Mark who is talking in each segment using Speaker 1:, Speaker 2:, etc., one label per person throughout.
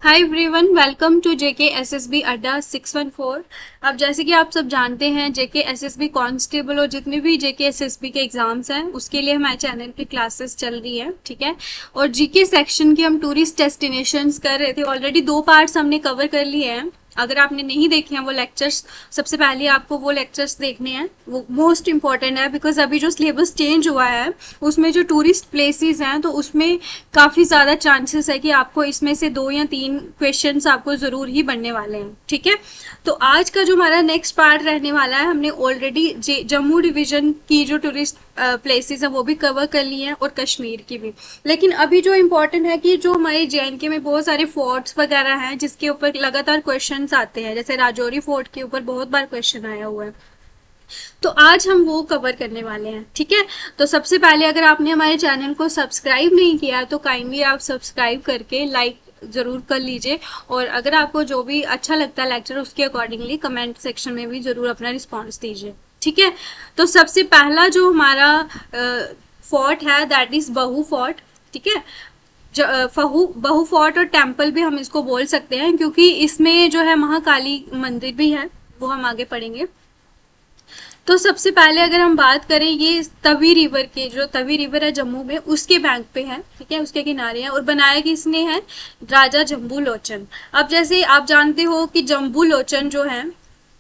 Speaker 1: Hi everyone, welcome to JK SSB Adda 614। अब जैसे कि आप सब जानते हैं, जेके एसएसबी कांस्टेबल और जितने भी जेके एसएसबी के एग्जाम्स हैं उसके लिए हमारे चैनल पे क्लासेस चल रही है, ठीक है। और जीके सेक्शन की हम टूरिस्ट डेस्टिनेशंस कर रहे थे। ऑलरेडी 2 पार्ट्स हमने कवर कर लिए हैं। अगर आपने नहीं देखे हैं वो लेक्चर्स, सबसे पहले आपको वो लेक्चर्स देखने हैं, वो मोस्ट इंपॉर्टेंट है। बिकॉज अभी जो सिलेबस चेंज हुआ है उसमें जो टूरिस्ट प्लेसेस हैं तो उसमें काफ़ी ज़्यादा चांसेस है कि आपको इसमें से 2 या 3 क्वेश्चंस आपको ज़रूर ही बनने वाले हैं, ठीक है। तो आज का जो हमारा नेक्स्ट पार्ट रहने वाला है, हमने ऑलरेडी जम्मू डिवीजन की जो टूरिस्ट प्लेसेस हैं वो भी कवर कर लिए हैं और कश्मीर की भी। लेकिन अभी जो इम्पोर्टेंट है कि जो हमारे जेएनके में बहुत सारे फोर्ट्स वगैरह हैं जिसके ऊपर लगातार क्वेश्चंस आते हैं, जैसे राजौरी फोर्ट के ऊपर बहुत बार क्वेश्चन आया हुआ है, तो आज हम वो कवर करने वाले हैं, ठीक है। तो सबसे पहले अगर आपने हमारे चैनल को सब्सक्राइब नहीं किया तो काइंडली आप सब्सक्राइब करके लाइक जरूर कर लीजिए। और अगर आपको जो भी अच्छा लगता है लेक्चर उसके अकॉर्डिंगली कमेंट सेक्शन में भी जरूर अपना रिस्पॉन्स दीजिए, ठीक है। तो सबसे पहला जो हमारा फोर्ट है दैट इज बहू फोर्ट, ठीक है। बहू फोर्ट और टेम्पल भी हम इसको बोल सकते हैं क्योंकि इसमें जो है महाकाली मंदिर भी है, वो हम आगे पढ़ेंगे। तो सबसे पहले अगर हम बात करें, ये तवी रिवर के, जो तवी रिवर है जम्मू में, उसके बैंक पे है, ठीक है, उसके किनारे है। और बनाया किसने है? राजा जम्बू लोचन। अब जैसे आप जानते हो कि जम्बू लोचन जो है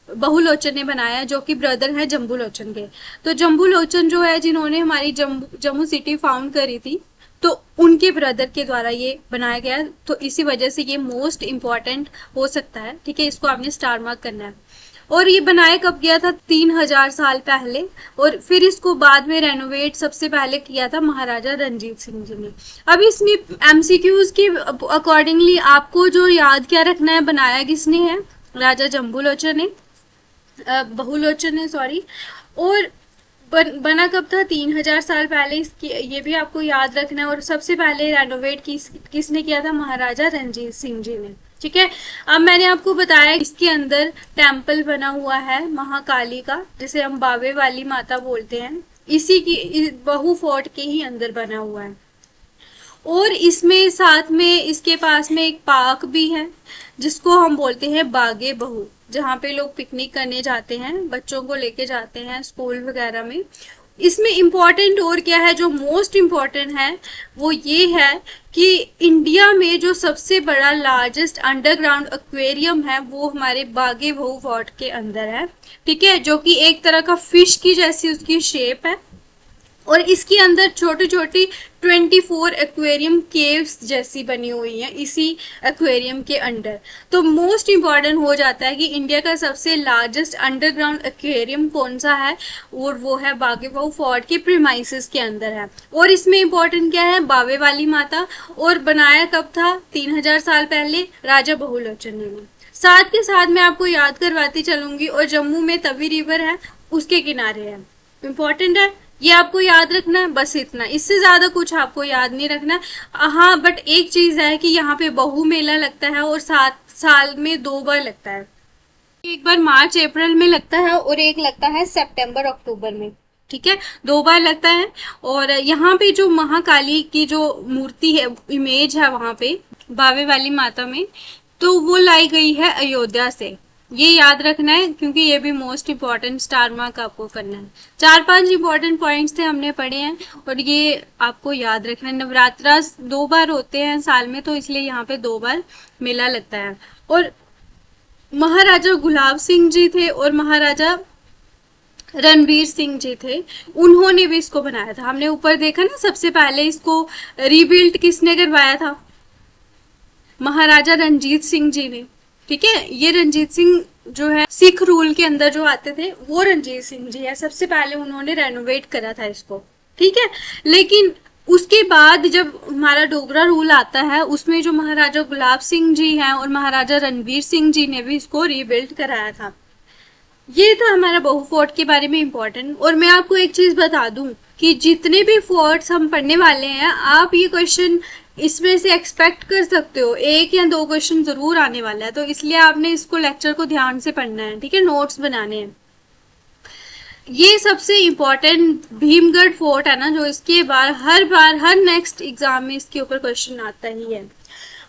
Speaker 1: बहु लोचन ने बनाया, जो कि ब्रदर है जम्बू लोचन के। तो जम्बू लोचन जो है जिन्होंने हमारी जम्मू सिटी फाउंड करी थी, तो उनके ब्रदर के द्वारा ये बनाया गया। तो इसी वजह से ये मोस्ट इम्पॉर्टेंट हो सकता है, ठीक है। इसको आपने स्टार मार्क करना है। और ये बनाया कब गया था? 3000 साल पहले। और फिर इसको बाद में रेनोवेट सबसे पहले किया था महाराजा रणजीत सिंह जी ने। अब इसमें एमसीक्यूज के अकॉर्डिंगली आपको जो याद क्या रखना है, बनाया किसने है? राजा जम्बूलोचन ने, बहुलोचन ने, सॉरी। और बना कब था? 3000 साल पहले। इसकी ये भी आपको याद रखना है। और सबसे पहले रेनोवेट किसने किया था? महाराजा रणजीत सिंह जी ने, ठीक है। अब मैंने आपको बताया इसके अंदर टेम्पल बना हुआ है महाकाली का, जिसे हम बावे वाली माता बोलते हैं। इसी की बहू फोर्ट के ही अंदर बना हुआ है। और इसमें साथ में इसके पास में एक पार्क भी है जिसको हम बोलते हैं बागे बहू, जहाँ पे लोग पिकनिक करने जाते हैं, बच्चों को लेके जाते हैं स्कूल वगैरह में। इसमें इम्पॉर्टेंट और क्या है, जो मोस्ट इम्पॉर्टेंट है वो ये है कि इंडिया में जो सबसे बड़ा लार्जेस्ट अंडरग्राउंड एक्वेरियम है वो हमारे बागे बहू फोर्ट के अंदर है, ठीक है। जो कि एक तरह का फिश की जैसी उसकी शेप है। और इसके अंदर छोटी छोटी 24 एक्वेरियम केव्स जैसी बनी हुई हैं इसी एक्वेरियम के अंडर। तो मोस्ट इम्पॉर्टेंट हो जाता है कि इंडिया का सबसे लार्जेस्ट अंडरग्राउंड एक्वेरियम कौन सा है, और वो है बागे बहू फोर्ट के प्रीमाइसेस के अंदर है। और इसमें इम्पोर्टेंट क्या है? बावे वाली माता। और बनाया कब था? 3000 साल पहले राजा बहुलोचन ने। साथ के साथ मैं आपको याद करवाती चलूंगी। और जम्मू में तवी रिवर है, उसके किनारे है। इम्पोर्टेंट है, ये आपको याद रखना है, बस इतना। इससे ज्यादा कुछ आपको याद नहीं रखना। हाँ, बट एक चीज है कि यहाँ पे बहु मेला लगता है और 7 साल में 2 बार लगता है। एक बार मार्च अप्रैल में लगता है और एक लगता है सितंबर अक्टूबर में, ठीक है। 2 बार लगता है। और यहाँ पे जो महाकाली की जो मूर्ति है, इमेज है वहां पे बावे वाली माता में, तो वो लाई गई है अयोध्या से। ये याद रखना है क्योंकि ये भी मोस्ट इम्पॉर्टेंट स्टार मार्क आपको करना है। 4-5 इम्पॉर्टेंट पॉइंट्स थे हमने पढ़े हैं और ये आपको याद रखना है। नवरात्रा 2 बार होते हैं साल में, तो इसलिए यहाँ पे 2 बार मेला लगता है। और महाराजा गुलाब सिंह जी थे और महाराजा रणवीर सिंह जी थे, उन्होंने भी इसको बनाया था। हमने ऊपर देखा ना, सबसे पहले इसको रीबिल्ड किसने करवाया था? महाराजा रणजीत सिंह जी ने, ठीक है। ये रणजीत सिंह जो है सिख रूल के अंदर जो आते थे वो रणजीत सिंह जी है। सबसे पहले उन्होंने रेनोवेट करा था इसको, ठीक है। लेकिन उसके बाद जब हमारा डोगरा रूल आता है उसमें जो महाराजा गुलाब सिंह जी हैं और महाराजा रणवीर सिंह जी ने भी इसको रीबिल्ड कराया था। ये था हमारा बहू फोर्ट के बारे में इम्पोर्टेंट। और मैं आपको एक चीज बता दूं कि जितने भी फोर्ट्स हम पढ़ने वाले हैं, आप ये क्वेश्चन इसमें से एक्सपेक्ट कर सकते हो, 1 या 2 क्वेश्चन जरूर आने वाला है। तो इसलिए आपने इसको लेक्चर को ध्यान से पढ़ना है, ठीक है, नोट्स बनाने हैं। ये सबसे इम्पोर्टेंट भीमगढ़ फोर्ट है ना, जो इसके बार हर नेक्स्ट एग्जाम में इसके ऊपर क्वेश्चन आता ही है।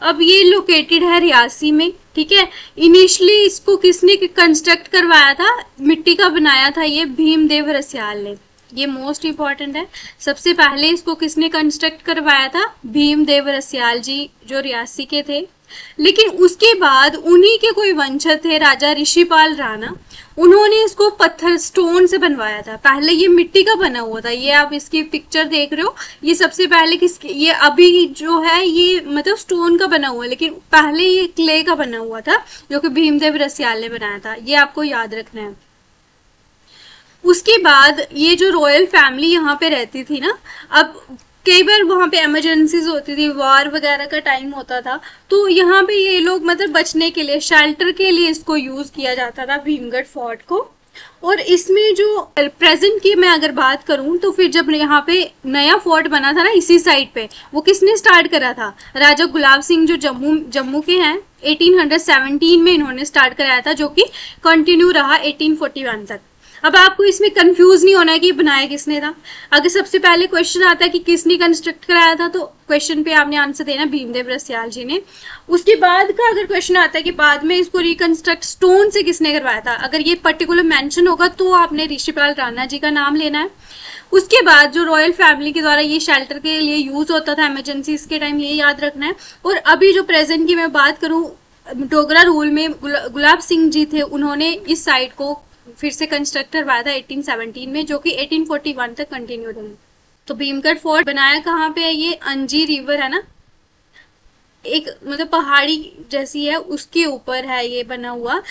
Speaker 1: अब ये लोकेटेड है रियासी में, ठीक है। इनिशियली इसको किसने कंस्ट्रक्ट करवाया था, मिट्टी का बनाया था ये भीमदेव रसियाल ने, ये मोस्ट इंपॉर्टेंट है। सबसे पहले इसको किसने कंस्ट्रक्ट करवाया था, भीमदेव रसियाल जी, जो रियासी के थे। लेकिन उसके बाद उन्हीं के कोई वंशज थे, राजा ऋषिपाल राणा, उन्होंने इसको पत्थर स्टोन से बनवाया था। पहले ये मिट्टी का बना हुआ था, ये आप इसकी पिक्चर देख रहे हो, ये सबसे पहले किसकी, ये अभी जो है ये मतलब स्टोन का बना हुआ है, लेकिन पहले ये क्ले का बना हुआ था जो कि भीमदेव रसियाल ने बनाया था, ये आपको याद रखना है। उसके बाद ये जो रॉयल फैमिली यहाँ पे रहती थी ना, अब कई बार वहाँ पे इमरजेंसीज होती थी, वॉर वगैरह का टाइम होता था, तो यहाँ पे ये लोग मतलब बचने के लिए, शेल्टर के लिए इसको यूज किया जाता था भीमगढ़ फोर्ट को। और इसमें जो प्रेजेंट की मैं अगर बात करूं तो फिर जब यहाँ पे नया फोर्ट बना था ना इसी साइड पे, वो किसने स्टार्ट करा था, राजा गुलाब सिंह जो जम्मू के हैं, 1817 में इन्होंने स्टार्ट कराया था, जो कि कंटिन्यू रहा 1841 तक। अब आपको इसमें कंफ्यूज नहीं होना है कि बनाया किसने था। अगर सबसे पहले क्वेश्चन आता है कि किसने कंस्ट्रक्ट कराया था, तो क्वेश्चन पे आपने आंसर देना भीमदेव रसियाल जी ने। उसके बाद का अगर क्वेश्चन आता है कि बाद में इसको रिकंस्ट्रक्ट स्टोन से किसने करवाया था, अगर ये पर्टिकुलर मेंशन होगा तो आपने ऋषिपाल राणा जी का नाम लेना है। उसके बाद जो रॉयल फैमिली के द्वारा ये शेल्टर के लिए यूज होता था इमरजेंसी के टाइम, ये याद रखना है। और अभी जो प्रेजेंट की मैं बात करूँ, डोगरा रूल में गुलाब सिंह जी थे, उन्होंने इस साइट को फिर से कंस्ट्रक्ट करवाया था 1817 में, जो कि 1841 तक कंटिन्यू रही। तो भीमगढ़ फोर्ट बनाया कहाँ पे है, ये अंजी रिवर है ना, एक मतलब पहाड़ी जैसी है, उसके ऊपर है ये बना हुआ।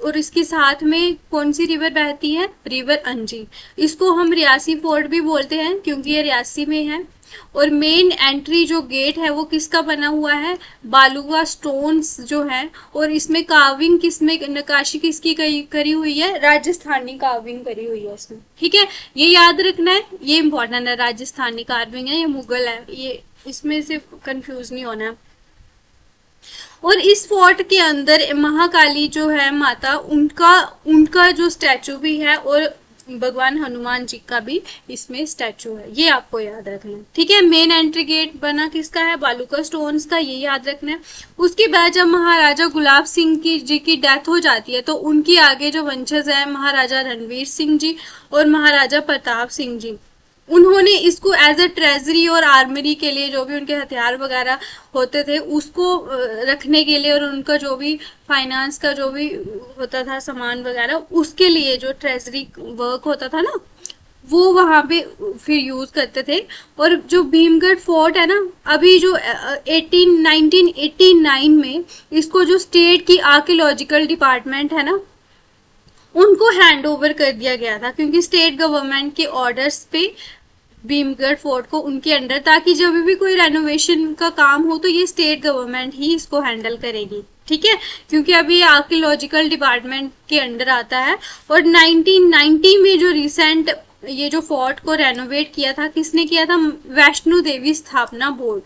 Speaker 1: और इसके साथ में कौन सी रिवर बहती है, रिवर अंजी। इसको हम रियासी फोर्ट भी बोलते हैं क्योंकि ये रियासी में है। और मेन एंट्री जो गेट है वो किसका बना हुआ है, बालुआ स्टोन्स जो है। और इसमें कार्विंग, किसमें नक्काशी किसकी करी हुई है, राजस्थानी कार्विंग करी हुई है इसमें, ठीक है। ये याद रखना है, ये इंपॉर्टेंट है, राजस्थानी कार्विंग है, ये मुगल है, ये इसमें से कंफ्यूज नहीं होना है। और इस फोर्ट के अंदर महाकाली जो है माता, उनका जो स्टैचू भी है, और भगवान हनुमान जी का भी इसमें स्टैचू है, ये आपको याद रखना है, ठीक है। मेन एंट्री गेट बना किसका है, बालुका स्टोन्स का, ये याद रखना है। उसके बाद जब महाराजा गुलाब सिंह जी की डेथ हो जाती है, तो उनके आगे जो वंशज है, महाराजा रणवीर सिंह जी और महाराजा प्रताप सिंह जी, उन्होंने इसको एज अ ट्रेजरी और आर्मरी के लिए, जो भी उनके हथियार वगैरह होते थे उसको रखने के लिए, और उनका जो भी फाइनेंस का जो भी होता था सामान वगैरह, उसके लिए जो ट्रेजरी वर्क होता था ना, वो वहां पे फिर यूज करते थे। और जो भीमगढ़ फोर्ट है ना, अभी जो 1989 में इसको जो स्टेट की आर्कियोलॉजिकल डिपार्टमेंट है ना, उनको हैंड ओवर कर दिया गया था, क्योंकि स्टेट गवर्नमेंट के ऑर्डर्स पे भीमगढ़ फोर्ट को उनके अंडर, ताकि जब भी कोई रेनोवेशन का काम हो तो ये स्टेट गवर्नमेंट ही इसको हैंडल करेगी, ठीक है, क्योंकि अभी आर्कियोलॉजिकल डिपार्टमेंट के अंडर आता है। और 1990 में जो रिसेंट ये जो फोर्ट को रेनोवेट किया था, किसने किया था, वैष्णो देवी स्थापना बोर्ड,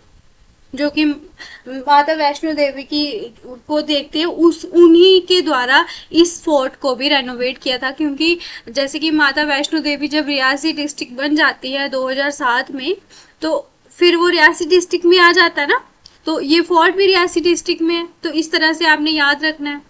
Speaker 1: जो कि माता वैष्णो देवी की को देखते हैं, उन्हीं के द्वारा इस फोर्ट को भी रेनोवेट किया था। क्योंकि जैसे कि माता वैष्णो देवी जब रियासी डिस्ट्रिक्ट बन जाती है 2007 में, तो फिर वो रियासी डिस्ट्रिक्ट में आ जाता है ना, तो ये फोर्ट भी रियासी डिस्ट्रिक्ट में है, तो इस तरह से आपने याद रखना है।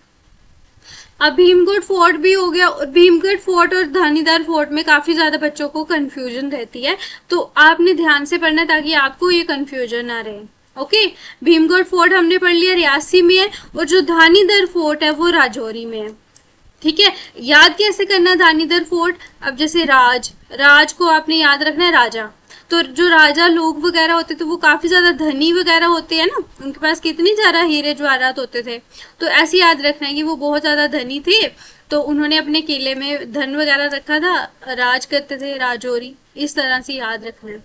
Speaker 1: अब भीमगढ़ फोर्ट भी हो गया। और भीमगढ़ फोर्ट और धानीदार फोर्ट में काफी ज्यादा बच्चों को कंफ्यूजन रहती है, तो आपने ध्यान से पढ़ना है ताकि आपको ये कंफ्यूजन ना रहे, ओके। भीमगढ़ फोर्ट हमने पढ़ लिया, रियासी में है, और जो धानीदर फोर्ट है वो राजौरी में है, ठीक है। याद कैसे करना है धानीदर फोर्ट, अब जैसे राज को आपने याद रखना है राजा, तो जो राजा लोग वगैरह होते थे वो काफी ज्यादा धनी वगैरह होते हैं ना, उनके पास कितनी ज्यादा हीरे जवाहरात होते थे, तो ऐसे याद रखना है कि वो बहुत ज्यादा धनी थे, तो उन्होंने अपने किले में धन वगैरह रखा था, राज करते थे, राजौरी, इस तरह से याद रखना है।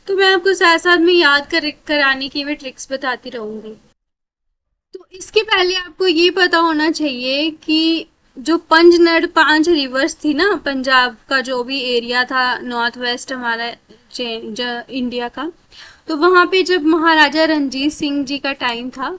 Speaker 1: तो मैं आपको साथ साथ में याद कराने की मैं ट्रिक्स बताती रहूंगी। तो इसके पहले आपको ये पता होना चाहिए कि जो पंजनद 5 रिवर्स थी ना, पंजाब का जो भी एरिया था, नॉर्थ वेस्ट हमारा इंडिया का, तो वहां पे जब महाराजा रणजीत सिंह जी का टाइम था,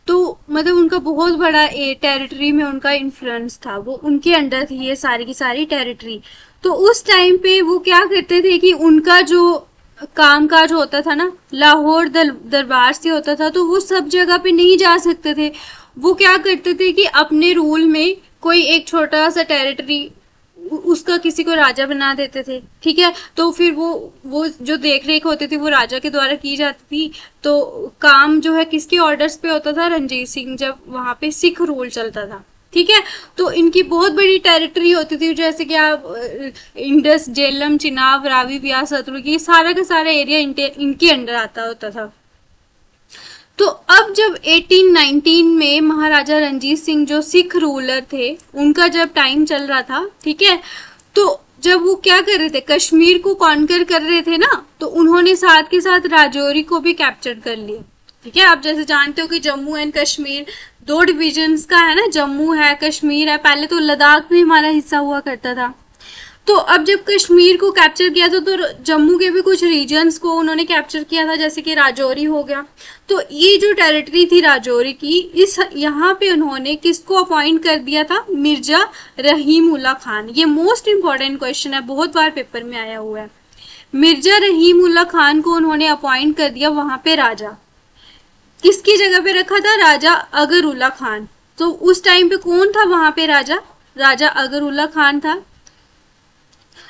Speaker 1: तो मतलब उनका बहुत बड़ा टेरिटरी में उनका इन्फ्लुएंस था, वो उनके अंडर थी ये सारी की सारी टेरिटरी। तो उस टाइम पे वो क्या करते थे कि उनका जो कामकाज होता था ना, लाहौर दरबार से होता था, तो वो सब जगह पे नहीं जा सकते थे। वो क्या करते थे कि अपने रूल में कोई एक छोटा सा टेरिटरी उसका किसी को राजा बना देते थे, ठीक है। तो फिर वो जो देख रेख होती थी वो राजा के द्वारा की जाती थी। तो काम जो है किसके ऑर्डर्स पे होता था? रणजीत सिंह, जब वहां पे सिख रूल चलता था, ठीक है। तो इनकी बहुत बड़ी टेरिटरी होती थी, जैसे कि आप इंडस, झेलम, चिनाब, रावी, ब्यास, सतलुज, ये सारा का सारा एरिया इनके अंडर आता होता था। तो अब जब 1819 में महाराजा रणजीत सिंह जो सिख रूलर थे, उनका जब टाइम चल रहा था, ठीक है, तो जब वो क्या कर रहे थे, कश्मीर को कॉन्कर कर रहे थे ना, तो उन्होंने साथ के साथ राजौरी को भी कैप्चर कर लिया, ठीक है। आप जैसे जानते हो कि जम्मू एंड कश्मीर दो डिविजन्स का है ना, जम्मू है, कश्मीर है। पहले तो लद्दाख भी हमारा हिस्सा हुआ करता था। तो अब जब कश्मीर को कैप्चर किया था, तो जम्मू के भी कुछ रीजन्स को उन्होंने कैप्चर किया था, जैसे कि राजौरी हो गया। तो ये जो टेरिटरी थी राजौरी की, इस यहाँ पे उन्होंने किसको अपॉइंट कर दिया था? मिर्जा रहीम उल्ला खान। ये मोस्ट इंपॉर्टेंट क्वेश्चन है, बहुत बार पेपर में आया हुआ है। मिर्जा रहीम उल्ला खान को उन्होंने अपॉइंट कर दिया वहां पे राजा। किसकी जगह पे रखा था? राजा अगरुल्ला खान। तो उस टाइम पे कौन था वहां पे राजा? राजा अगरुल्ला खान था,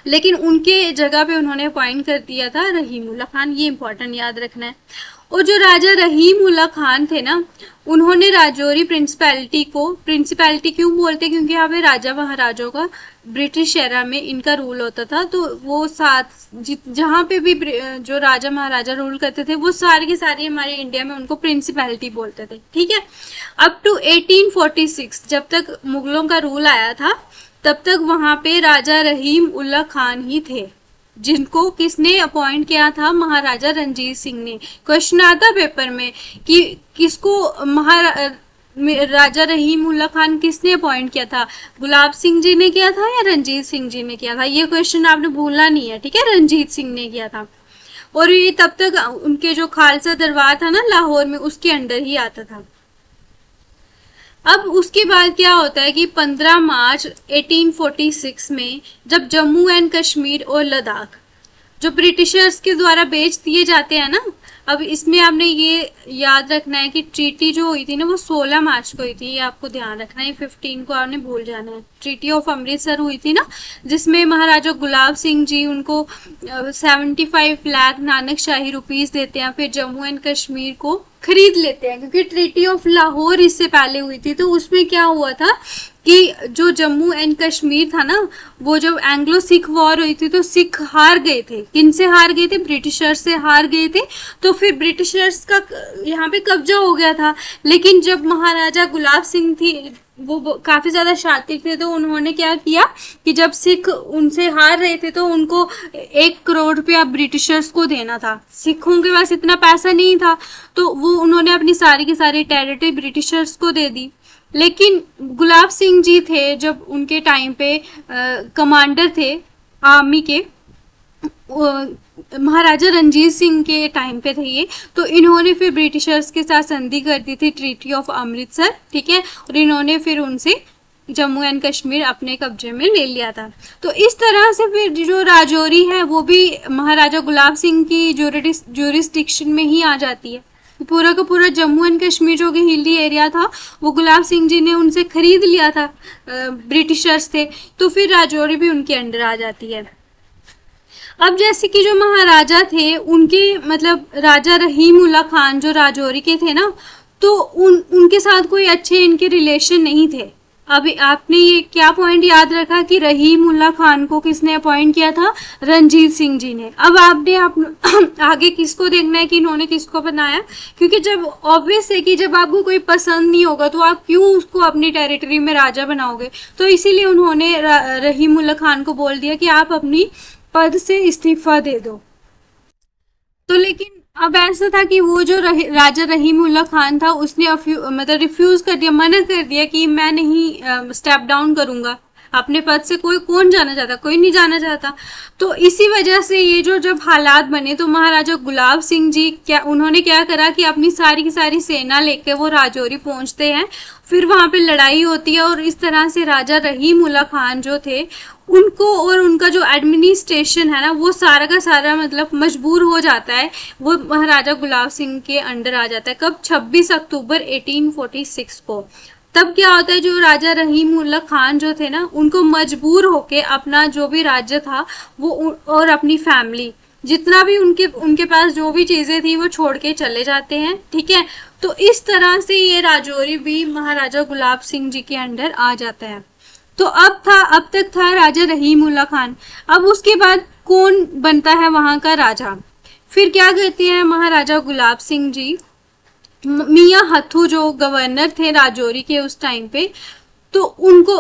Speaker 1: लेकिन उनके जगह पे उन्होंने अपॉइंट कर दिया था रहीमुल्ला खान। ये इंपॉर्टेंट याद रखना है। और जो राजा रहीमुल्ला खान थे ना, उन्होंने राजौरी प्रिंसिपैलिटी को, प्रिंसिपैलिटी क्यों बोलते हैं? क्योंकि यहाँ पे राजा महाराजाओं का ब्रिटिश एरा में इनका रूल होता था। तो वो साथ जहाँ पे भी जो राजा महाराजा रूल करते थे, वो सारे के सारे हमारे इंडिया में उनको प्रिंसिपैलिटी बोलते थे, ठीक है। अप टू 1846 जब तक मुगलों का रूल आया था, तब तक वहां पे राजा रहीम उल्ला खान ही थे, जिनको किसने अपॉइंट किया था? महाराजा रंजीत सिंह ने। क्वेश्चन आता पेपर में कि किसको राजा रहीम उल्ला खान किसने अपॉइंट किया था? गुलाब सिंह जी ने किया था या रंजीत सिंह जी ने किया था? ये क्वेश्चन आपने भूलना नहीं है, ठीक है। रंजीत सिंह ने किया था। और ये तब तक उनके जो खालसा दरबार था ना लाहौर में, उसके अंडर ही आता था। अब उसके बाद क्या होता है कि 15 मार्च 1846 में जब जम्मू एंड कश्मीर और लद्दाख जो ब्रिटिशर्स के द्वारा बेच दिए जाते हैं ना, अब इसमें आपने ये याद रखना है कि ट्रीटी जो हुई थी ना, वो 16 मार्च को हुई थी। ये आपको ध्यान रखना है, 15 को आपने भूल जाना है। ट्रीटी ऑफ अमृतसर हुई थी ना, जिसमें महाराजा गुलाब सिंह जी उनको 75 लाख नानक शाही रुपीस देते हैं, फिर जम्मू एंड कश्मीर को खरीद लेते हैं। क्योंकि ट्रीटी ऑफ लाहौर इससे पहले हुई थी, तो उसमें क्या हुआ था कि जो जम्मू एंड कश्मीर था ना, वो जब एंग्लो सिख वॉर हुई थी, तो सिख हार गए थे। किनसे हार गए थे? ब्रिटिशर्स से हार गए थे। तो फिर ब्रिटिशर्स का यहाँ पे कब्जा हो गया था। लेकिन जब महाराजा गुलाब सिंह थी, वो काफी ज्यादा शातिर थे, तो उन्होंने क्या किया कि जब सिख उनसे हार रहे थे, तो उनको 1 करोड़ रुपया ब्रिटिशर्स को देना था। सिखों के पास इतना पैसा नहीं था, तो वो उन्होंने अपनी सारी की सारी टेरिटरी ब्रिटिशर्स को दे दी। लेकिन गुलाब सिंह जी थे, जब उनके टाइम पे कमांडर थे आर्मी के, महाराजा रंजीत सिंह के टाइम पे थे ये, तो इन्होंने फिर ब्रिटिशर्स के साथ संधि कर दी थी, ट्रीटी ऑफ अमृतसर, ठीक है। और इन्होंने फिर उनसे जम्मू एंड कश्मीर अपने कब्जे में ले लिया था। तो इस तरह से फिर जो राजौरी है, वो भी महाराजा गुलाब सिंह की ज्यूरिस्डिक्शन में ही आ जाती है। पूरा का पूरा जम्मू एंड कश्मीर जो कि हिली एरिया था, वो गुलाब सिंह जी ने उनसे खरीद लिया था, ब्रिटिशर्स थे। तो फिर राजौरी भी उनके अंडर आ जाती है। अब जैसे कि जो महाराजा थे, उनके मतलब राजा रहीम उल्ला खान जो राजौरी के थे ना, तो उनके साथ कोई अच्छे इनके रिलेशन नहीं थे। अब आपने ये क्या पॉइंट याद रखा कि रहीम उल्ला खान को किसने अपॉइंट किया था? रंजीत सिंह जी ने। अब आपने आगे किसको देखना है कि इन्होंने किसको बनाया, क्योंकि जब ऑब्वियस है कि जब आपको कोई पसंद नहीं होगा, तो आप क्यों उसको अपनी टेरिटरी में राजा बनाओगे। तो इसीलिए उन्होंने रहीम उल्ला खान को बोल दिया कि आप अपनी पद से इस्तीफा दे दो। तो लेकिन अब ऐसा था कि वो जो राजा रहीम उल्ला खान था, उसने मतलब रिफ्यूज कर दिया, मना कर दिया कि मैं नहीं स्टेप डाउन करूंगा अपने पद से कोई कौन जाना चाहता, कोई नहीं जाना चाहता। तो इसी वजह से ये जो जब हालात बने तो महाराजा गुलाब सिंह जी उन्होंने क्या करा कि अपनी सारी की सारी सेना लेके वो राजौरी पहुंचते हैं। फिर वहां पे लड़ाई होती है और इस तरह से राजा रहीम उल्ला खान जो थे उनको और उनका जो एडमिनिस्ट्रेशन है ना वो सारा का सारा मतलब मजबूर हो जाता है, वो महाराजा गुलाब सिंह के अंडर आ जाता है। कब? 26 अक्टूबर 1846 को। तब क्या होता है, जो राजा रहीम उल्ला खान जो थे ना उनको मजबूर होके अपना जो भी राज्य था वो और अपनी फैमिली जितना भी उनके पास जो भी चीजें थी वो छोड़ के चले जाते हैं। ठीक है, तो इस तरह से ये राजौरी भी महाराजा गुलाब सिंह जी के अंडर आ जाता है। तो अब तक था राजा रहीम उल्ला खान। अब उसके बाद कौन बनता है वहां का राजा? फिर क्या कहते हैं महाराजा गुलाब सिंह जी, मियां हथू जो गवर्नर थे राजौरी के उस टाइम पे, तो उनको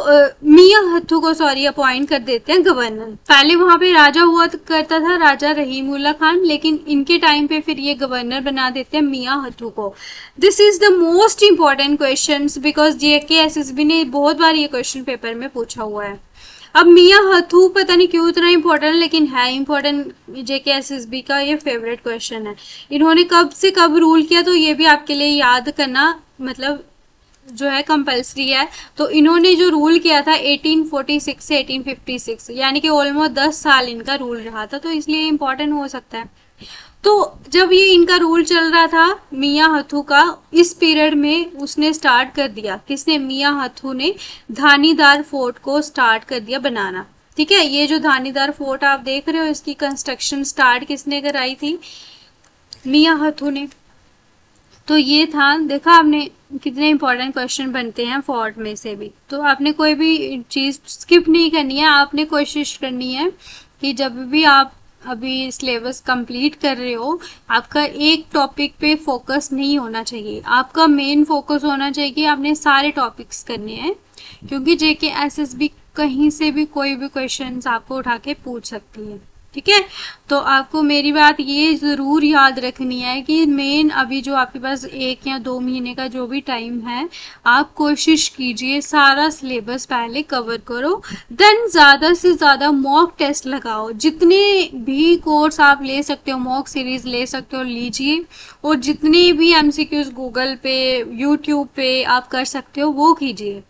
Speaker 1: मियां हथू को अपॉइंट कर देते हैं गवर्नर। पहले वहां पे राजा हुआ करता था राजा रहीम उल्ला खान, लेकिन इनके टाइम पे फिर ये गवर्नर बना देते हैं मियां हथू को। This is the most important question because JK-SSB ने बहुत बार ये क्वेश्चन पेपर में पूछा हुआ है। अब मियां हथू पता नहीं क्यों इतना इम्पोर्टेंट, लेकिन है इम्पोर्टेंट, JK-SSB का ये फेवरेट क्वेश्चन है। इन्होंने कब से कब रूल किया तो ये भी आपके लिए याद करना मतलब जो है कंपल्सरी है। तो इन्होंने जो रूल किया था 1846 से 1856, यानी कि ऑलमोस्ट 10 साल इनका रूल रहा था, तो इसलिए इम्पोर्टेंट हो सकता है। तो जब ये इनका रूल चल रहा था मियां हथू का, इस पीरियड में उसने स्टार्ट कर दिया, किसने? मियां हथू ने धानीदार फोर्ट को स्टार्ट कर दिया बनाना। ठीक है, ये जो धानीदार फोर्ट आप देख रहे हो इसकी कंस्ट्रक्शन स्टार्ट किसने कराई थी? मियां हथू ने। तो ये था, देखा आपने कितने इंपॉर्टेंट क्वेश्चन बनते हैं फोर्ट में से भी। तो आपने कोई भी चीज स्किप नहीं करनी है, आपने कोशिश करनी है कि जब भी आप अभी सिलेबस कंप्लीट कर रहे हो आपका एक टॉपिक पे फोकस नहीं होना चाहिए, आपका मेन फोकस होना चाहिए कि आपने सारे टॉपिक्स करने हैं, क्योंकि JK-SSB कहीं से भी कोई भी क्वेश्चन आपको उठा के पूछ सकती है। ठीक है, तो आपको मेरी बात ये जरूर याद रखनी है कि मेन अभी जो आपके पास 1 या 2 महीने का जो भी टाइम है, आप कोशिश कीजिए सारा सिलेबस पहले कवर करो, देन ज्यादा से ज्यादा मॉक टेस्ट लगाओ। जितने भी कोर्स आप ले सकते हो, मॉक सीरीज ले सकते हो, लीजिए, और जितने भी MCQs गूगल पे यूट्यूब पे आप कर सकते हो वो कीजिए।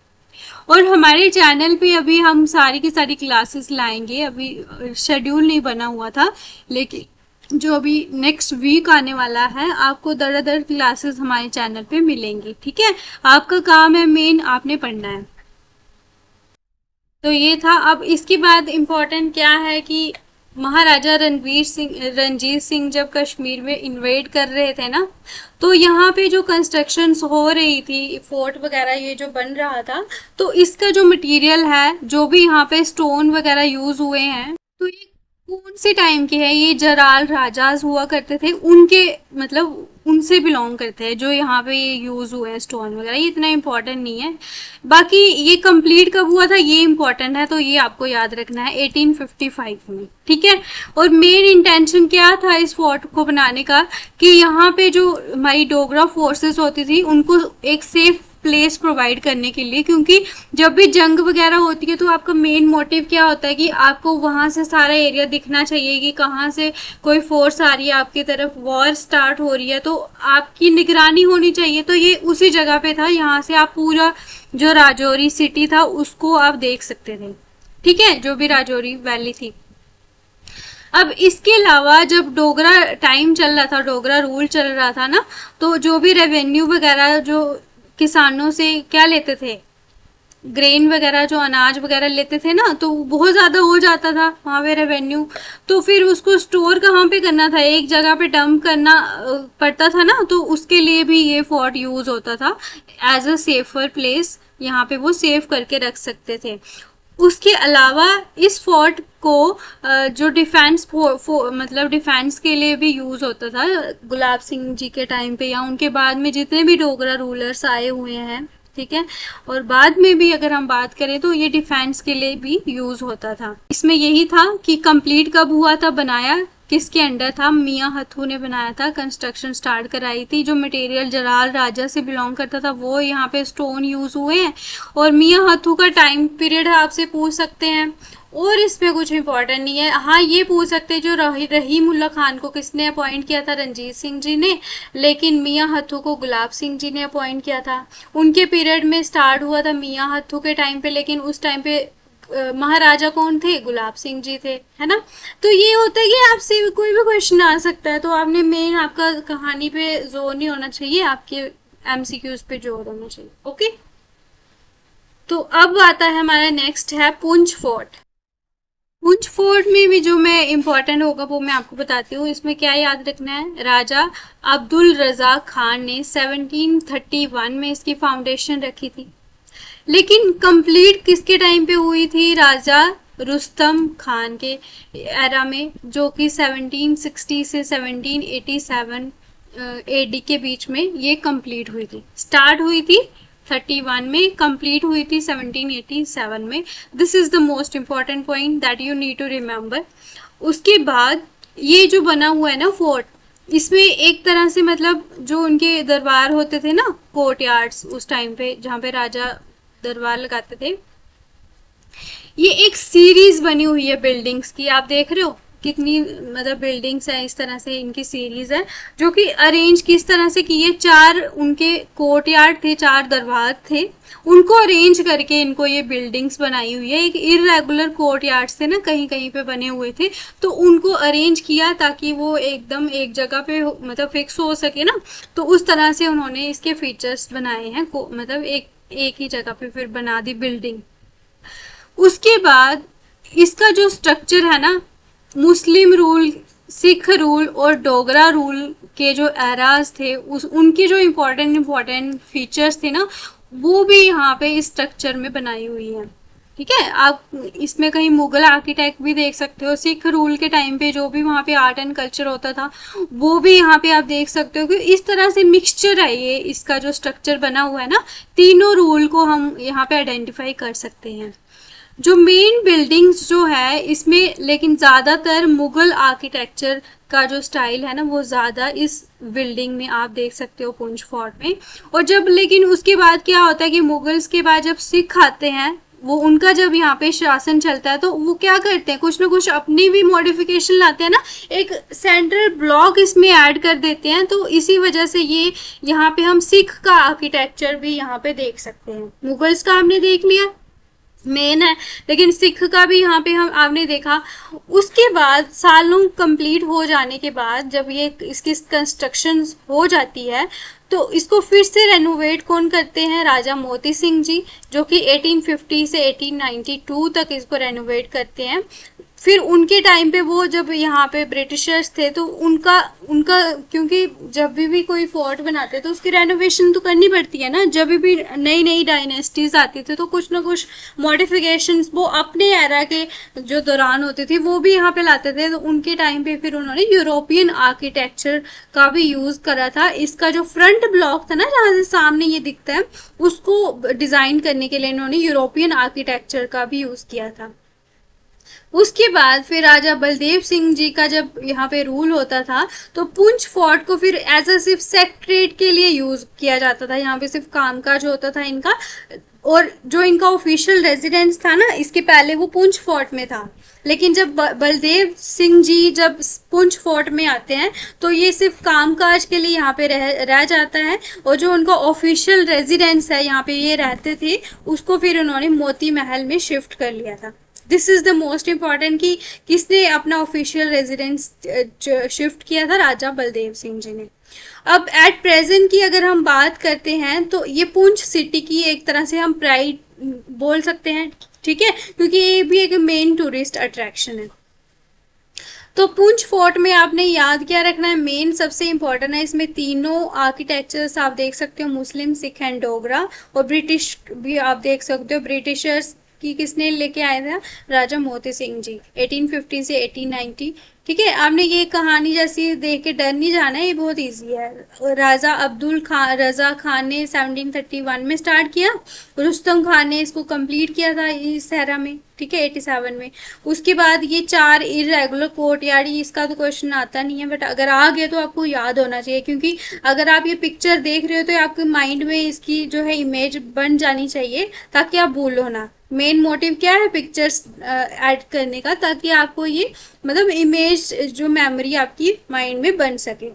Speaker 1: और हमारे चैनल पे अभी हम सारी की सारी क्लासेस लाएंगे, अभी शेड्यूल नहीं बना हुआ था, लेकिन जो अभी नेक्स्ट वीक आने वाला है आपको दर क्लासेस हमारे चैनल पे मिलेंगी। ठीक है, आपका काम है मेन आपने पढ़ना है। तो ये था। अब इसके बाद इम्पोर्टेंट क्या है कि महाराजा रणजीत सिंह जब कश्मीर में इन्वेड कर रहे थे ना, तो यहाँ पे जो कंस्ट्रक्शंस हो रही थी, फोर्ट वगैरह ये जो बन रहा था, तो इसका जो मटेरियल है, जो भी यहाँ पे स्टोन वगैरह यूज हुए हैं, तो ये कौन से टाइम के हैं? ये जराल राजाज हुआ करते थे, उनके मतलब उनसे बिलोंग करते हैं जो यहाँ पे ये यूज हुए हैं स्टोन वगैरह। ये इतना इम्पोर्टेंट नहीं है, बाकी ये कंप्लीट कब हुआ था ये इम्पोर्टेंट है, तो ये आपको याद रखना है 1855 में। ठीक है, और मेन इंटेंशन क्या था इस फोर्ट को बनाने का कि यहाँ पे जो हमारी डोगरा फोर्सेस होती थी उनको एक सेफ प्लेस प्रोवाइड करने के लिए, क्योंकि जब भी जंग वगैरह होती है तो आपका मेन मोटिव क्या होता है कि आपको वहां से सारा एरिया दिखना चाहिए कि कहाँ से कोई फोर्स आ रही है आपकी तरफ, वॉर स्टार्ट हो रही है, तो आपकी निगरानी होनी चाहिए। तो ये उसी जगह पे था, यहाँ से आप पूरा जो राजौरी सिटी था उसको आप देख सकते थे। ठीक है, जो भी राजौरी वैली थी। अब इसके अलावा जब डोगरा टाइम चल रहा था, डोगरा रूल चल रहा था ना, तो जो भी रेवेन्यू वगैरह जो किसानों से क्या लेते थे, ग्रेन वगैरह जो अनाज वगैरह लेते थे ना, तो बहुत ज्यादा हो जाता था वहां पे रेवेन्यू, तो फिर उसको स्टोर कहाँ पे करना था, एक जगह पे डंप करना पड़ता था ना, तो उसके लिए भी ये फोर्ट यूज होता था एज अ सेफर प्लेस, यहाँ पे वो सेव करके रख सकते थे। उसके अलावा इस फोर्ट को जो डिफेंस मतलब डिफेंस के लिए भी यूज होता था गुलाब सिंह जी के टाइम पे, या उनके बाद में जितने भी डोगरा रूलर्स आए हुए हैं। ठीक है, और बाद में भी अगर हम बात करें तो ये डिफेंस के लिए भी यूज होता था। इसमें यही था कि कंप्लीट कब हुआ था बनाया किसके अंडर था? मियां हथू ने बनाया था, कंस्ट्रक्शन स्टार्ट कराई थी। जो मटेरियल जलाल राजा से बिलोंग करता था वो यहाँ पे स्टोन यूज हुए हैं। और मियां हथू का टाइम पीरियड आपसे पूछ सकते हैं, और इसमें कुछ इम्पोर्टेंट नहीं है। हाँ, ये पूछ सकते हैं जो रहीमुल्ला खान को किसने अपॉइंट किया था? रणजीत सिंह जी ने, लेकिन मियां हथू को गुलाब सिंह जी ने अपॉइंट किया था। उनके पीरियड में स्टार्ट हुआ था मियां हथू के टाइम पे, लेकिन उस टाइम पे महाराजा कौन थे? गुलाब सिंह जी थे, है ना। तो ये होता है कि आपसे कोई भी क्वेश्चन आ सकता है, तो आपने मेन आपका कहानी पे जोर नहीं होना चाहिए, आपके एमसीक्यूज पे जोर होना चाहिए। ओके, तो अब आता है हमारा नेक्स्ट है पुंछ फोर्ट। पुंछ फोर्ट में भी जो मैं इम्पोर्टेंट होगा वो मैं आपको बताती हूँ। इसमें क्या याद रखना है? राजा अब्दुल रजा खान ने 1731 में इसकी फाउंडेशन रखी थी, लेकिन कंप्लीट किसके टाइम पे हुई थी? राजा रुस्तम खान के एरा में, जो कि 1760 से 1787 एडी के बीच में ये कंप्लीट हुई थी। स्टार्ट हुई थी 31 में, कंप्लीट हुई थी 1787 में। This is the most important point that you need to remember. उसके बाद ये जो बना हुआ है ना फोर्ट, इसमें एक तरह से मतलब जो उनके दरबार होते थे ना, कोर्ट यार्ड्स, उस टाइम पे जहाँ पे राजा दरबार लगाते थे, ये एक सीरीज बनी हुई है बिल्डिंग्स की। आप देख रहे हो कितनी मतलब बिल्डिंग्स है, इस तरह से इनकी सीरीज है, जो कि अरेंज किस तरह से की है? 4 उनके कोर्टयार्ड थे, 4 दरबार थे, उनको अरेंज करके इनको ये बिल्डिंग्स बनाई हुई है। एक इरेगुलर कोर्टयार्ड थे ना, कहीं कहीं पे बने हुए थे, तो उनको अरेंज किया ताकि वो एकदम एक जगह पे मतलब फिक्स हो सके ना। तो उस तरह से उन्होंने इसके फीचर्स बनाए हैं, मतलब एक ही जगह पे फिर बना दी बिल्डिंग। उसके बाद इसका जो स्ट्रक्चर है ना, मुस्लिम रूल, सिख रूल और डोगरा रूल के जो एराज थे, उनके जो इम्पोर्टेंट फीचर्स थे ना, वो भी यहाँ पे इस स्ट्रक्चर में बनाई हुई है। ठीक है, आप इसमें कहीं मुगल आर्किटेक्ट भी देख सकते हो। सिख रूल के टाइम पे जो भी वहाँ पे आर्ट एंड कल्चर होता था वो भी यहाँ पे आप देख सकते हो कि इस तरह से मिक्सचर है ये, इसका जो स्ट्रक्चर बना हुआ है ना, तीनों रूल को हम यहाँ पे आइडेंटिफाई कर सकते हैं। जो मेन बिल्डिंग्स जो है इसमें, लेकिन ज़्यादातर मुगल आर्किटेक्चर का जो स्टाइल है ना, वो ज़्यादा इस बिल्डिंग में आप देख सकते हो पुंछ फोर्ट में। और जब लेकिन उसके बाद क्या होता है कि मुगल्स के बाद जब सिख आते हैं, वो उनका जब यहाँ पे शासन चलता है, तो वो क्या करते हैं, कुछ ना कुछ अपनी भी मॉडिफिकेशन लाते हैं ना, एक सेंट्रल ब्लॉक इसमें ऐड कर देते हैं। तो इसी वजह से ये यहाँ पे हम सिख का आर्किटेक्चर भी यहाँ पे देख सकते हैं। मुगल्स का हमने देख लिया, मेन है, लेकिन सिख का भी यहाँ पे हम आपने देखा। उसके बाद सालों कंप्लीट हो जाने के बाद जब ये इसकी कंस्ट्रक्शन हो जाती है, तो इसको फिर से रेनोवेट कौन करते हैं? राजा मोती सिंह जी, जो कि 1850 से 1892 तक इसको रेनोवेट करते हैं। फिर उनके टाइम पे वो जब यहाँ पे ब्रिटिशर्स थे, तो उनका क्योंकि जब भी कोई फोर्ट बनाते तो उसकी रेनोवेशन तो करनी पड़ती है ना। जब भी नई नई डायनेस्टीज आती थी तो कुछ ना कुछ मॉडिफिकेशंस वो अपने एरा के जो दौरान होते थे वो भी यहाँ पे लाते थे। तो उनके टाइम पे फिर उन्होंने यूरोपियन आर्किटेक्चर का भी यूज करा था। इसका जो फ्रंट ब्लॉक था ना, जहाँ से सामने ये दिखता है, उसको डिजाइन करने के लिए इन्होंने यूरोपियन आर्किटेक्चर का भी यूज किया था। उसके बाद फिर राजा बलदेव सिंह जी का जब यहाँ पे रूल होता था, तो पुंछ फोर्ट को फिर एज अ सिर्फ सेक्रेटरीट के लिए यूज किया जाता था। यहाँ पे सिर्फ कामकाज होता था इनका, और जो इनका ऑफिशियल रेजिडेंस था ना, इसके पहले वो पुंछ फोर्ट में था। लेकिन जब बलदेव सिंह जी जब पुंछ फोर्ट में आते हैं, तो ये सिर्फ कामकाज के लिए यहाँ पे रह जाता है, और जो उनका ऑफिशियल रेजिडेंस है, यहाँ पे ये रहते थे, उसको फिर उन्होंने मोती महल में शिफ्ट कर लिया था। This is the most important कि किसने अपना ऑफिशियल रेजिडेंस शिफ्ट किया था? राजा बलदेव सिंह जी ने। अब एट प्रेजेंट की अगर हम बात करते हैं, तो ये पुंछ सिटी की एक तरह से हम प्राइड बोल सकते हैं, ठीक है, क्योंकि ये भी एक मेन टूरिस्ट अट्रैक्शन है। तो पुंछ फोर्ट में आपने याद क्या रखना है? मेन सबसे इम्पोर्टेंट है, इसमें तीनों आर्किटेक्चर्स आप देख सकते हो, मुस्लिम, सिख एंड डोगरा, और ब्रिटिश भी आप देख सकते हो। ब्रिटिशर्स इसकी किसने लेके आया था? राजा मोती सिंह जी, 1850 से 1890। ठीक है, आपने ये कहानी जैसी देख के डर नहीं जाना है, ये बहुत इजी है। राजा अब्दुल खान रजा खान ने 1731 में स्टार्ट किया, रुस्तम खान ने इसको कंप्लीट किया था इस सहरा में, ठीक है, 87 में। उसके बाद ये 4 इरेगुलर कोर्ट यार्ड, इसका तो क्वेश्चन आता नहीं है, बट अगर आ गया तो आपको याद होना चाहिए, क्योंकि अगर आप ये पिक्चर देख रहे हो तो आपके माइंड में इसकी जो है इमेज बन जानी चाहिए, ताकि आप भूलो ना। मेन मोटिव क्या है? पिक्चर्स ऐड करने का, ताकि आपको ये मतलब इमेज जो मेमोरी आपकी माइंड में बन सके।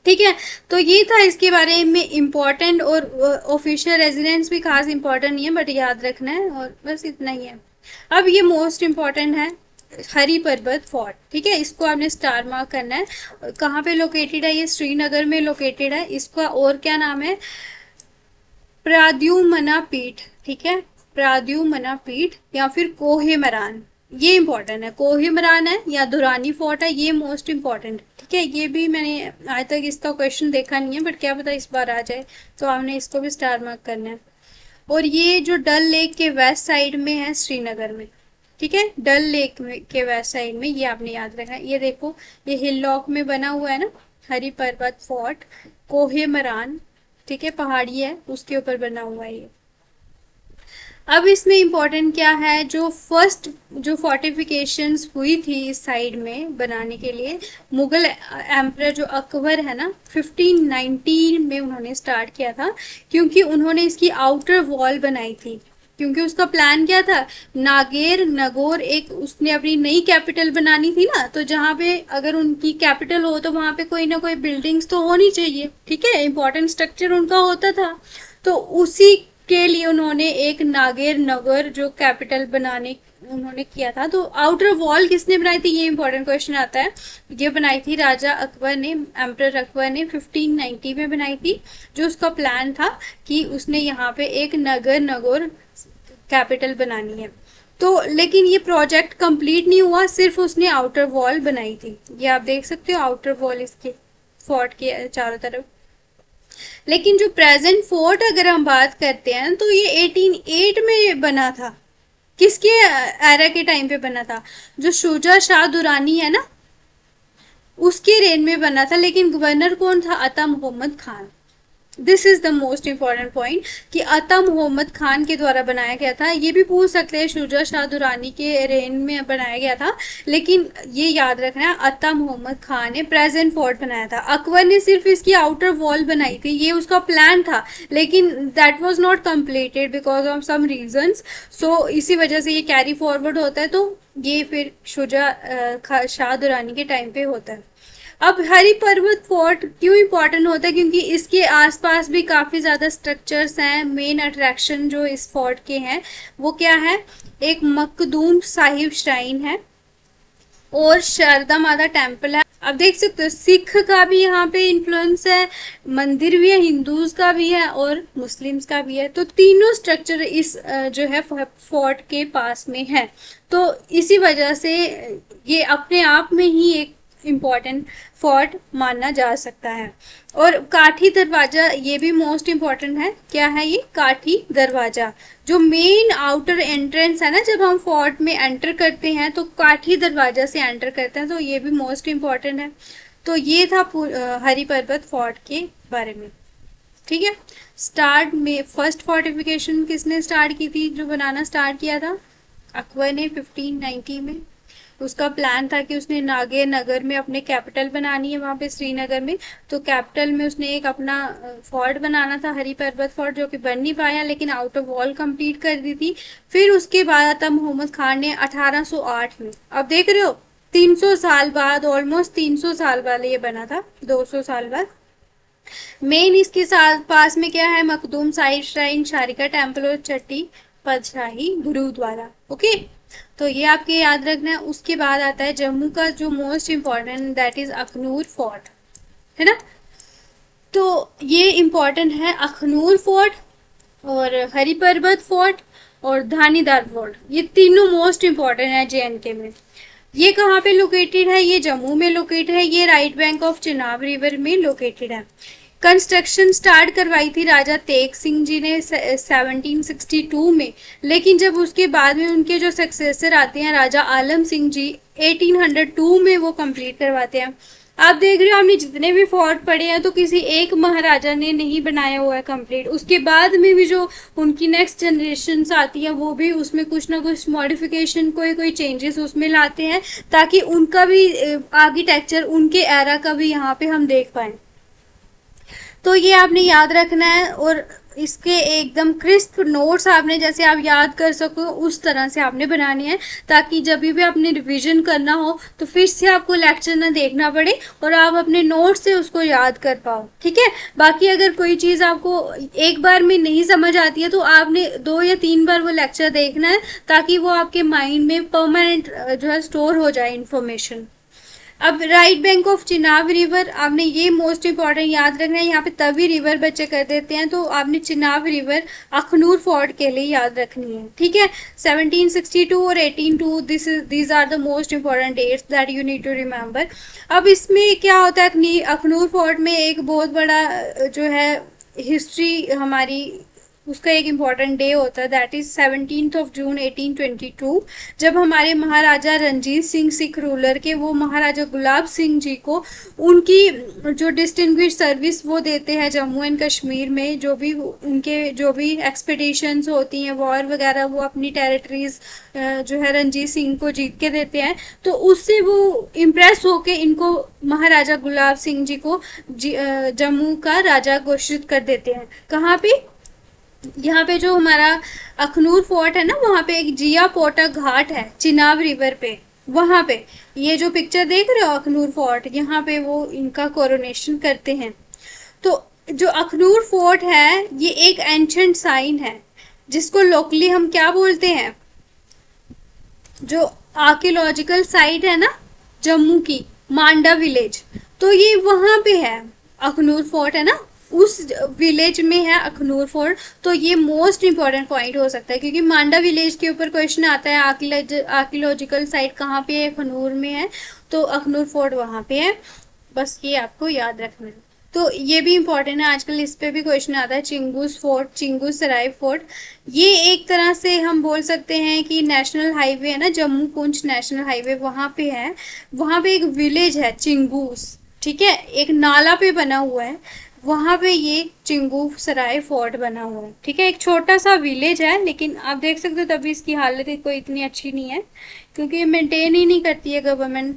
Speaker 1: ठीक है, तो ये था इसके बारे में इम्पोर्टेंट, और ऑफिशियल रेजिडेंस भी खास इम्पोर्टेंट नहीं है, बट याद रखना है, और बस इतना ही है। अब ये मोस्ट इम्पोर्टेंट है, हरी पर्वत फोर्ट। ठीक है, इसको आपने स्टार मार्क करना है। कहाँ पे लोकेटेड है? ये श्रीनगर में लोकेटेड है। इसका और क्या नाम है? प्राद्युमना पीठ। ठीक है, प्राद्युमना पीठ या फिर कोहिमरान, ये इंपॉर्टेंट है। कोहिमरान है या दुरानी फोर्ट है, ये मोस्ट इंपॉर्टेंट। ठीक है, ये भी मैंने आज तक इसका क्वेश्चन देखा नहीं है, बट क्या पता इस बार आ जाए, तो आपने इसको भी स्टार मार्क करना है। और ये जो डल लेक के वेस्ट साइड में है श्रीनगर में। ठीक है, डल लेक के वेस्ट साइड में, ये आपने याद रखना है। ये देखो, ये हिल लॉक में बना हुआ है ना, हरी पर्वत फोर्ट कोहिमरान। ठीक है, पहाड़ी है, उसके ऊपर बना हुआ है ये। अब इसमें इम्पोर्टेंट क्या है? जो फर्स्ट जो फोर्टिफिकेशंस हुई थी इस साइड में बनाने के लिए, मुगल एम्परर जो अकबर है ना, 1519 में उन्होंने स्टार्ट किया था, क्योंकि उन्होंने इसकी आउटर वॉल बनाई थी। क्योंकि उसका प्लान क्या था? नागेर नगौर एक उसने अपनी नई कैपिटल बनानी थी ना, तो जहाँ पे अगर उनकी कैपिटल हो तो वहाँ पे कोई ना कोई बिल्डिंग्स तो होनी चाहिए। ठीक है, इंपॉर्टेंट स्ट्रक्चर उनका होता था, तो उसी के लिए उन्होंने एक नागेर नगर जो कैपिटल बनाने उन्होंने किया था। तो आउटर वॉल किसने बनाई थी? ये इंपॉर्टेंट क्वेश्चन आता है। ये बनाई थी राजा अकबर ने, एम्परर अकबर ने 1590 में बनाई थी। जो उसका प्लान था कि उसने यहाँ पे एक नगर नगौर कैपिटल बनानी है। तो लेकिन ये प्रोजेक्ट कंप्लीट नहीं हुआ, सिर्फ उसने आउटर वॉल बनाई थी। ये आप देख सकते हो आउटर वॉल इसके फोर्ट के चारों तरफ। लेकिन जो प्रेजेंट फोर्ट अगर हम बात करते हैं तो ये 1808 में बना था। किसके एरा के टाइम पे बना था? जो शुजा शाह दुरानी है ना, उसके रेन में बना था। लेकिन गवर्नर कौन था? Ata Mohammad Khan. This is the most important point कि अता मोहम्मद खान के द्वारा बनाया गया था। ये भी पूछ सकते हैं शुजा शाह दुरानी के रेन में बनाया गया था, लेकिन ये याद रखना है अता मोहम्मद खान ने प्रेजेंट फोर्ट बनाया था। अकबर ने सिर्फ इसकी आउटर वॉल बनाई थी, ये उसका प्लान था, लेकिन that was not completed because of some reasons. So इसी वजह से ये कैरी फॉरवर्ड होता है, तो ये फिर शुजा शाह दुरानी के टाइम पे होता है। अब हरी पर्वत फोर्ट क्यों इम्पोर्टेंट होता है? क्योंकि इसके आसपास भी काफ़ी ज़्यादा स्ट्रक्चर्स हैं। मेन अट्रैक्शन जो इस फोर्ट के हैं वो क्या है? एक मखदूम साहिब श्राइन है और शारदा माता टेम्पल है। अब देख सकते हो सिख का भी यहाँ पे इन्फ्लुएंस है, मंदिर भी है, हिंदूज का भी है और मुस्लिम्स का भी है। तो तीनों स्ट्रक्चर इस जो है फोर्ट के पास में है। तो इसी वजह से ये अपने आप में ही एक इम्पॉर्टेंट फोर्ट माना जा सकता है। और काठी दरवाजा ये भी मोस्ट इम्पॉर्टेंट है। क्या है ये? काठी दरवाजा, जो मेन आउटर एंट्रेंस है ना, जब हम फोर्ट में एंटर करते हैं तो काठी दरवाजा से एंटर करते हैं, तो ये भी मोस्ट इम्पॉर्टेंट है। तो ये था हरी पर्वत फोर्ट के बारे में। ठीक है, स्टार्ट में फर्स्ट फोर्टिफिकेशन किसने स्टार्ट की थी? जो बनाना स्टार्ट किया था अकबर ने 1590 में। उसका प्लान था कि उसने नागेर नगर में अपने कैपिटल बनानी है, वहाँ पे श्रीनगर में। तो कैपिटल में उसने एक अपना फोर्ट बनाना था, हरी पर्वत फोर्ट, जो कि बन नहीं पाया, लेकिन आउटर वॉल कंप्लीट कर दी थी। फिर उसके बाद आता मोहम्मद खान ने 1808 में। अब देख रहे हो 300 साल बाद, ऑलमोस्ट 300 साल बाद ये बना था, 200 साल बाद। मेन इसके साथ पास में क्या है? मखदूम साहिब श्राइन, शारिका टेम्पल और चट्टी पदशाही गुरुद्वारा। ओके, तो ये आपके याद रखना है। उसके बाद आता है जम्मू का जो most important, that is Akhnoor fort, है ना। तो ये इम्पॉर्टेंट है अखनूर फोर्ट और हरी पर्वत फोर्ट और धानीदार फोर्ट। ये तीनों मोस्ट इम्पॉर्टेंट है JNK में। ये कहाँ पे लोकेटेड है? ये जम्मू में लोकेटेड है। ये right bank of Chenab river में लोकेटेड है। कंस्ट्रक्शन स्टार्ट करवाई थी राजा तेग सिंह जी ने 1762 में, लेकिन जब उसके बाद में उनके जो सक्सेसर आते हैं राजा आलम सिंह जी 1802 में वो कंप्लीट करवाते हैं। आप देख रहे हो हमने जितने भी फोर्ट पढ़े हैं तो किसी एक महाराजा ने नहीं बनाया हुआ है कंप्लीट। उसके बाद में भी जो उनकी नेक्स्ट जनरेशन आती है वो भी उसमें कुछ ना कुछ मॉडिफिकेशन, कोई चेंजेस उसमें लाते हैं ताकि उनका भी आर्किटेक्चर उनके एरा का भी यहाँ पे हम देख पाए। तो ये आपने याद रखना है और इसके एकदम क्रिस्प नोट्स आपने जैसे आप याद कर सको उस तरह से आपने बनाने हैं, ताकि जब भी आपने रिवीजन करना हो तो फिर से आपको लेक्चर ना देखना पड़े और आप अपने नोट्स से उसको याद कर पाओ। ठीक है, बाकी अगर कोई चीज़ आपको एक बार में नहीं समझ आती है तो आपने 2 या 3 बार वो लेक्चर देखना है ताकि वो आपके माइंड में परमानेंट जो है स्टोर हो जाए इन्फॉर्मेशन। अब right bank of Chenab river, आपने ये मोस्ट इंपॉर्टेंट याद रखना है। यहाँ पे तभी रिवर बच्चे कर देते हैं, तो आपने चिनाब रिवर अखनूर फोर्ट के लिए याद रखनी है। ठीक है, 1762 और 1802 these are the most important dates that you need to remember. अब इसमें क्या होता है, अखनूर फोर्ट में एक बहुत बड़ा जो है हिस्ट्री हमारी, उसका एक इम्पॉर्टेंट डे होता है, दैट इज 17 जून 1822, जब हमारे महाराजा रंजीत सिंह सिख रूलर के वो महाराजा गुलाब सिंह जी को उनकी जो डिस्टिंग्विश सर्विस वो देते हैं जम्मू एंड कश्मीर में, जो भी उनके जो भी एक्सपेडिशंस होती हैं वॉर वगैरह, वो अपनी टेरिटरीज जो है रंजीत सिंह को जीत के देते हैं। तो उससे वो इम्प्रेस होके इनको महाराजा गुलाब सिंह जी को जम्मू का राजा घोषित कर देते हैं। कहाँ पे, यहाँ पे जो हमारा अखनूर फोर्ट है ना, वहाँ पे एक जिया पोटा घाट है चिनाब रिवर पे, वहाँ पे ये जो पिक्चर देख रहे हो अखनूर फोर्ट, यहाँ पे वो इनका कोरोनेशन करते हैं। तो जो अखनूर फोर्ट है ये एक एंशंट साइन है जिसको लोकली हम क्या बोलते हैं, जो आर्कियोलॉजिकल साइट है ना जम्मू की, मांडा विलेज, तो ये वहाँ पे है अखनूर फोर्ट है ना, उस विलेज में है अखनूर फोर्ट। तो ये मोस्ट इंपॉर्टेंट पॉइंट हो सकता है क्योंकि मांडा विलेज के ऊपर क्वेश्चन आता है आर्कियोलॉजिकल साइट कहाँ पे है, अखनूर में है, तो अखनूर फोर्ट वहाँ पे है। बस ये आपको याद रखना है। तो ये भी इम्पोर्टेंट है, आजकल इस पे भी क्वेश्चन आता है। चिंगूस फोर्ट, चिंगूस सराय फोर्ट, ये एक तरह से हम बोल सकते हैं कि नेशनल हाईवे है ना, जम्मू पुंछ नेशनल हाईवे, वहाँ पे है, वहाँ पे एक विलेज है चिंगूस। ठीक है, एक नाला पे बना हुआ है, वहाँ पे ये चिंगू सराय फोर्ट बना हुआ है। ठीक है, एक छोटा सा विलेज है, लेकिन आप देख सकते हो तभी इसकी हालत कोई इतनी अच्छी नहीं है क्योंकि ये मेंटेन ही नहीं करती है गवर्नमेंट,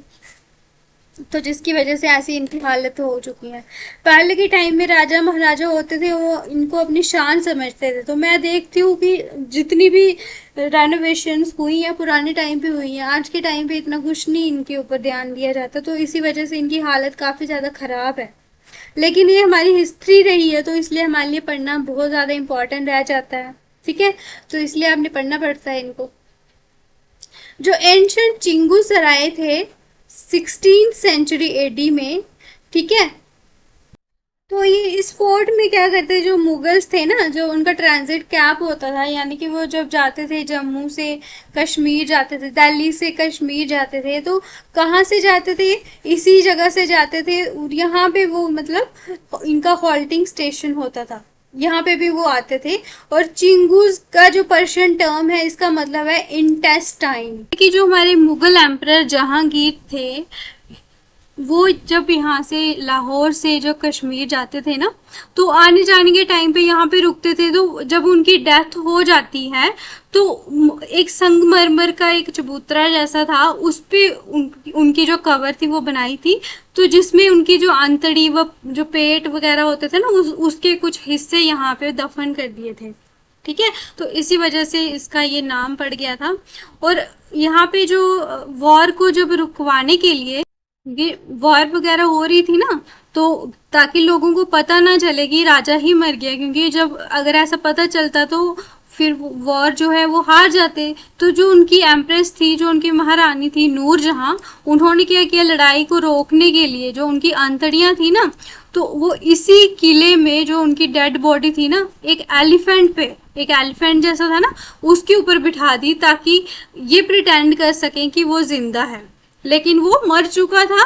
Speaker 1: तो जिसकी वजह से ऐसी इनकी हालत हो चुकी है। पहले के टाइम में राजा महाराजा होते थे वो इनको अपनी शान समझते थे। तो मैं देखती हूँ कि जितनी भी रेनोवेशंस हुई है पुराने टाइम पे हुई है, आज के टाइम पे इतना कुछ नहीं इनके ऊपर ध्यान दिया जाता, तो इसी वजह से इनकी हालत काफ़ी ज़्यादा ख़राब है। लेकिन ये हमारी हिस्ट्री रही है तो इसलिए हमारे लिए पढ़ना बहुत ज़्यादा इम्पोर्टेंट रह जाता है। ठीक है, तो इसलिए आपने पढ़ना पड़ता है इनको। जो एंशंट चिंगू सराय थे 16th सेंचुरी एडी में, ठीक है, तो ये इस फोर्ट में क्या करते थे, जो मुगल्स थे ना, जो उनका ट्रांजिट कैप होता था, यानी कि वो जब जाते थे जम्मू से कश्मीर जाते थे, दिल्ली से कश्मीर जाते थे, तो कहाँ से जाते थे, इसी जगह से जाते थे। यहाँ पे वो मतलब इनका हॉल्टिंग स्टेशन होता था, यहाँ पे भी वो आते थे। और चिंगूज का जो पर्शियन टर्म है इसका मतलब है इंटेस्टाइन, कि जो हमारे मुगल एम्परर जहांगीर थे वो जब यहाँ से लाहौर से जब कश्मीर जाते थे ना, तो आने जाने के टाइम पे यहाँ पे रुकते थे। तो जब उनकी डेथ हो जाती है तो एक संगमरमर का एक चबूतरा जैसा था, उस पे उनकी जो कवर थी वो बनाई थी, तो जिसमें उनकी जो आंतड़ी व जो पेट वगैरह होते थे ना उसके कुछ हिस्से यहाँ पे दफन कर दिए थे। ठीक है, तो इसी वजह से इसका ये नाम पड़ गया था। और यहाँ पे जो वॉर को जब रुकवाने के लिए ये वॉर वगैरह हो रही थी ना, तो ताकि लोगों को पता ना चले कि राजा ही मर गया, क्योंकि जब अगर ऐसा पता चलता तो फिर वॉर जो है वो हार जाते। तो जो उनकी एम्प्रेस थी, जो उनकी महारानी थी नूरजहां, उन्होंने क्या किया, लड़ाई को रोकने के लिए जो उनकी आंतड़ियां थी ना, तो वो इसी किले में जो उनकी डेड बॉडी थी ना, एक एलिफेंट पे, एक एलिफेंट जैसा था ना, उसके ऊपर बिठा दी ताकि ये प्रिटेंड कर सकें कि वो जिंदा है। लेकिन वो मर चुका था,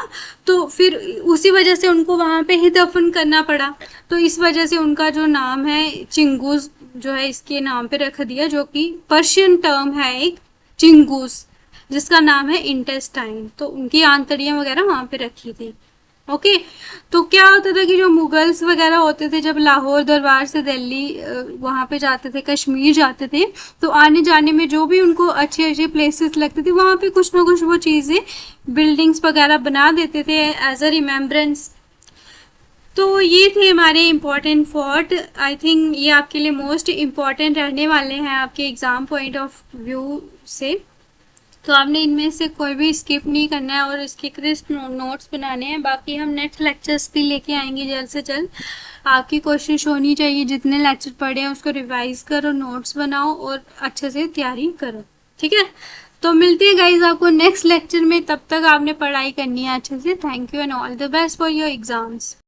Speaker 1: तो फिर उसी वजह से उनको वहां पे ही दफन करना पड़ा। तो इस वजह से उनका जो नाम है चिंगूस जो है इसके नाम पे रख दिया, जो कि पर्शियन टर्म है एक चिंगूस, जिसका नाम है इंटेस्टाइन। तो उनकी आंतड़ियां वगैरह वहां पे रखी थी। ओके। तो क्या होता था कि जो मुगल्स वगैरह होते थे, जब लाहौर दरबार से दिल्ली वहां पे जाते थे, कश्मीर जाते थे, तो आने जाने में जो भी उनको अच्छे अच्छे प्लेसेस लगते थे, वहां पे कुछ ना कुछ वो चीजें, बिल्डिंग्स वगैरह बना देते थे एज अ रिमेम्बरेंस। तो ये थे हमारे इम्पोर्टेंट फोर्ट। आई थिंक ये आपके लिए मोस्ट इम्पॉर्टेंट रहने वाले हैं आपके एग्जाम पॉइंट ऑफ व्यू से। तो आपने इनमें से कोई भी स्किप नहीं करना है और इसके क्रिस्प नोट्स बनाने हैं। बाकी हम नेक्स्ट लेक्चर्स भी लेके आएंगे जल्द से जल्द। आपकी कोशिश होनी चाहिए जितने लेक्चर पढ़े हैं उसको रिवाइज करो, नोट्स बनाओ और अच्छे से तैयारी करो। ठीक है, तो मिलते हैं गाइज आपको नेक्स्ट लेक्चर में। तब तक आपने पढ़ाई करनी है अच्छे से। Thank you and all the best for your exams.